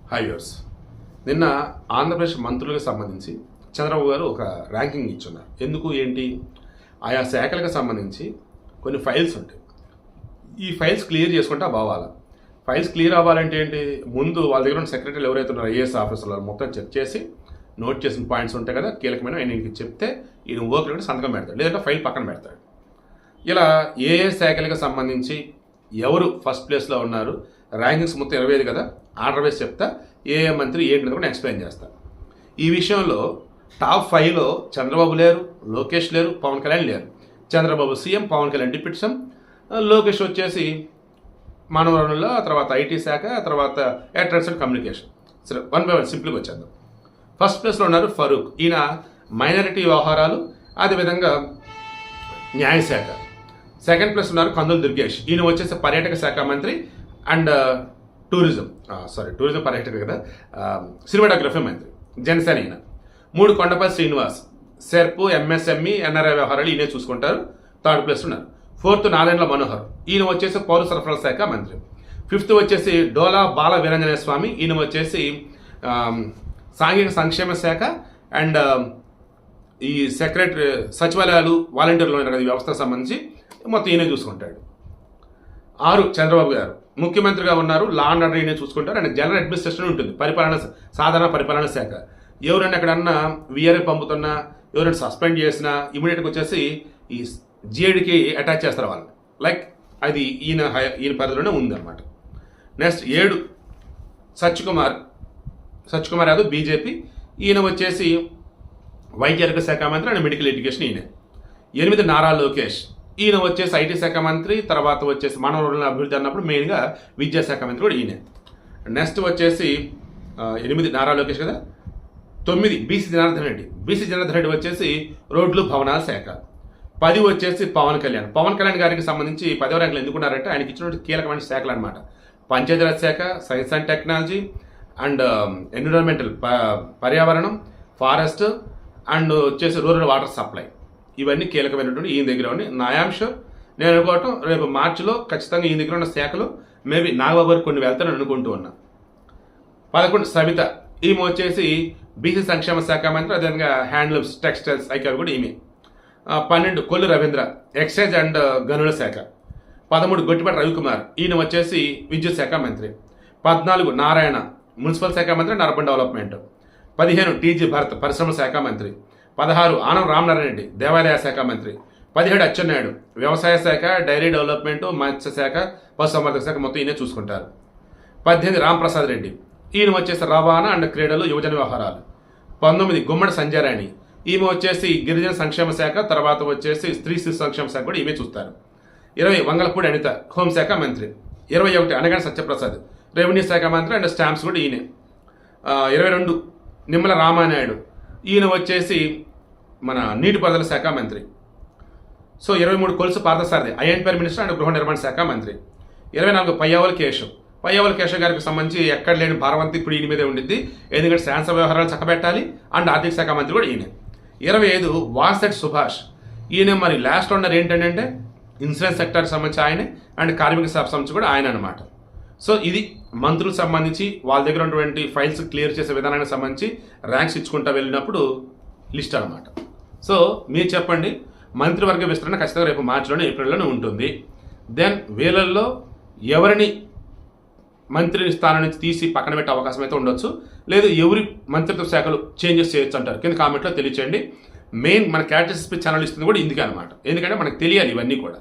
Hi viewers. నిన్న ఆంధ్రప్రదేశ్ మంత్రులకు సంబంధించి చంద్రబాబు గారు ఒక ర్యాంకింగ్ ఇచ్చున్నారు. ఎందుకు ఏంటి ఆయా శాఖలకు సంబంధించి కొన్ని ఫైల్స్ ఉంటాయి. ఈ ఫైల్స్ క్లియర్ చేసుకుంటే బావాలా. ఫైల్స్ క్లియర్ అవ్వాలంటే ఏంటి, ముందు వాళ్ళ దగ్గర ఉన్న సెక్రటరీలు ఎవరైతే ఉన్నారో ఐఏఎస్ ఆఫీసర్లు మొత్తం చెక్ చేసి నోట్ చేసిన పాయింట్స్ ఉంటాయి కదా, కీలకమైన ఆయనకి చెప్తే ఈయన వర్క్ కూడా సంతకం పెడతాడు, లేదంటే ఫైల్ పక్కన పెడతాడు. ఇలా ఏ శాఖలకు సంబంధించి ఎవరు ఫస్ట్ ప్లేస్లో ఉన్నారు, ర్యాంకింగ్స్ మొత్తం 25 కదా, ఆర్డర్ వేసి చెప్తా ఏ మంత్రి ఏంటి కూడా ఎక్స్ప్లెయిన్ చేస్తా. ఈ విషయంలో టాప్ 5లో చంద్రబాబు లేరు, లోకేష్ లేరు, పవన్ కళ్యాణ్ లేరు. Chandrababu CM, Pawan Kalyan deputy CM, Lokesh వచ్చేసి మానవ వనరుల, తర్వాత ఐటీ శాఖ, తర్వాత ఎలక్ట్రానిక్స్ అండ్ కమ్యూనికేషన్. సరే, వన్ బై వన్ సింపుల్గా వచ్చేద్దాం. ఫస్ట్ ప్లేస్లో ఉన్నారు ఫరూక్, ఈయన మైనారిటీ వ్యవహారాలు, అదేవిధంగా న్యాయశాఖ. సెకండ్ ప్లేస్ ఉన్నారు కందులు దుర్గేష్, ఈయన వచ్చేసి పర్యాటక శాఖ మంత్రి అండ్ టూరిజం పర్యాటక కదా, సినిమాటోగ్రఫీ మంత్రి, జనసేన ఈయన. 3 కొండపల్లి శ్రీనివాస్, సెర్పు, ఎంఎస్ఎంఈ, ఎన్ఆర్ఐ వ్యవహారాలు ఈయనే చూసుకుంటారు, థర్డ్ ప్లేస్ ఉన్నారు. 4th నాదెండ్ల మనోహర్, ఈయన వచ్చేసి పౌర సరఫరాల శాఖ మంత్రి. 5th వచ్చేసి డోలా బాల వీరాంజనేయ స్వామి, ఈయన వచ్చేసి సాంఘిక సంక్షేమ శాఖ అండ్ ఈ సెక్రటరీ సచివాలయాలు, వాలంటీర్లు వ్యవస్థకు సంబంధించి మొత్తం ఈయనే చూసుకుంటాడు. 6 చంద్రబాబు గారు ముఖ్యమంత్రిగా ఉన్నారు, లా అండ్ ఆర్డర్ ఈయనే చూసుకుంటారు. అండ్ జనరల్ అడ్మినిస్ట్రేషన్ ఉంటుంది, సాధారణ పరిపాలన శాఖ. ఎవరైనా ఎక్కడన్నా విఆర్ఏ పంపుతున్నా, ఎవరైనా సస్పెండ్ చేసినా ఇమీడియట్గా వచ్చేసి ఈ జిఐడికి అటాచ్ చేస్తారు వాళ్ళని. లైక్ అది ఈయన పరిధిలోనే ఉందన్నమాట. నెక్స్ట్ 7 సత్యకుమార్ యాదవ్, బీజేపీ, ఈయన వచ్చేసి వైద్య ఆరోగ్య శాఖ మంత్రి అండ్ మెడికల్ ఎడ్యుకేషన్ ఈయన. 8 నారా లోకేష్, ఈయన వచ్చేసి ఐటీ శాఖ మంత్రి, తర్వాత వచ్చేసి మానవ వనరుల అభివృద్ధి అన్నప్పుడు మెయిన్గా విద్యాశాఖ మంత్రి కూడా ఈయన. నెక్స్ట్ వచ్చేసి 8 నారా లోకేష్ కదా. 9 బీసీ జనార్దన్ రెడ్డి వచ్చేసి రోడ్లు భవనాల శాఖ. 10 వచ్చేసి పవన్ కళ్యాణ్ గారికి సంబంధించి 10వ ర్యాంకులు ఎందుకున్నారంటే ఆయనకి ఇచ్చినటువంటి కీలకమైన శాఖలు అనమాట. పంచాయతీరాజ్ శాఖ, science and technology and environmental పర్యావరణం, ఫారెస్ట్ అండ్ వచ్చేసి రూరల్ వాటర్ సప్లై, ఇవన్నీ కీలకమైనటువంటి ఈయన దగ్గర ఉన్నాయి. నాయాంశం నేను అనుకోవటం రేపు మార్చిలో ఖచ్చితంగా ఈయన దగ్గర ఉన్న శాఖలు మేబీ నాగబాబు గారికి కొన్ని వెళ్తానని అనుకుంటూ ఉన్నా. 11 సవిత, ఈమె వచ్చేసి బీసీ సంక్షేమ శాఖ మంత్రి, అదేవిధంగా హ్యాండ్లూమ్స్, టెక్స్టైల్స్, ఐకార్ కూడా ఈమె. 12 కొల్లు రవీంద్ర, ఎక్సైజ్ అండ్ గనుల శాఖ. 13 గొట్టిపాటి రవికుమార్, ఈయన వచ్చేసి విద్యుత్ శాఖ మంత్రి. 14 నారాయణ, మున్సిపల్ శాఖ మంత్రి and urban development. 15 TG Bharat, పరిశ్రమల శాఖ మంత్రి. 16 ఆనం రామనారాయణ రెడ్డి, దేవాదాయ శాఖ మంత్రి. 17 అచ్చెన్నాయుడు, వ్యవసాయ శాఖ, డైరీ డెవలప్మెంట్, మత్స్య శాఖ, పశుసంవర్ధక శాఖ మొత్తం ఈయనే చూసుకుంటారు. 18 రాంప్రసాద్ రెడ్డి, ఈయన వచ్చేసి రవాణా అండ్ క్రీడలు, యువజన వ్యవహారాలు. 19 గుమ్మడి సంజయరాణి, ఈమె వచ్చేసి గిరిజన సంక్షేమ శాఖ, తర్వాత వచ్చేసి స్త్రీ శిశు సంక్షేమ శాఖ కూడా ఈమె చూస్తారు. 20 వంగలపూడి అనిత, హోంశాఖ మంత్రి. 21 అనగాని సత్యప్రసాద్, రెవెన్యూ శాఖ మంత్రి అండ్ స్టాంప్స్ కూడా ఈయనే. 22 నిమ్మల రామానాయుడు, ఈయన వచ్చేసి మన నీటిపారుదల శాఖ మంత్రి. So 23 Kolusu Parthasarathi, INPR minister and గృహ నిర్మాణ శాఖ మంత్రి. 24 పయ్యావుల కేశవ్ గారికి సంబంధించి ఎక్కడ లేని భారవంతి ఇప్పుడు ఈయన మీదే ఉండిద్ది, ఎందుకంటే శాసన వ్యవహారాలు చక్కబెట్టాలి అండ్ ఆర్థిక శాఖ మంత్రి కూడా ఈయన. 25 వాసెట్ సుభాష్, ఈయన మరి లాస్ట్ ఉన్నర్ ఏంటంటే ఇన్సూరెన్స్ సెక్టర్కి సంబంధించి ఆయనే అండ్ కార్మిక శాఖ సంబంధించి కూడా ఆయన అనమాట. సో ఇది మంత్రులకు సంబంధించి వాళ్ళ దగ్గర ఉన్నటువంటి ఫైల్స్ క్లియర్ చేసే విధానానికి సంబంధించి ర్యాంక్స్ ఇచ్చుకుంటూ వెళ్ళినప్పుడు లిస్ట్ అనమాట. సో మీరు చెప్పండి, మంత్రివర్గ విస్తరణ ఖచ్చితంగా రేపు మార్చిలోనే, ఏప్రిల్లోనే ఉంటుంది. దెన్ వీళ్ళల్లో ఎవరిని మంత్రి స్థానం నుంచి తీసి పక్కన పెట్టే అవకాశం అయితే ఉండొచ్చు, లేదు ఎవరి మంత్రిత్వ శాఖలు చేంజెస్ చేయొచ్చు అంటారు. కింద కామెంట్లో తెలియచేయండి. మెయిన్ మన క్యారెక్టర్ ఛానల్ ఇస్తుంది కూడా ఇందుకే అనమాట, ఎందుకంటే మనకు తెలియాలి ఇవన్నీ కూడా.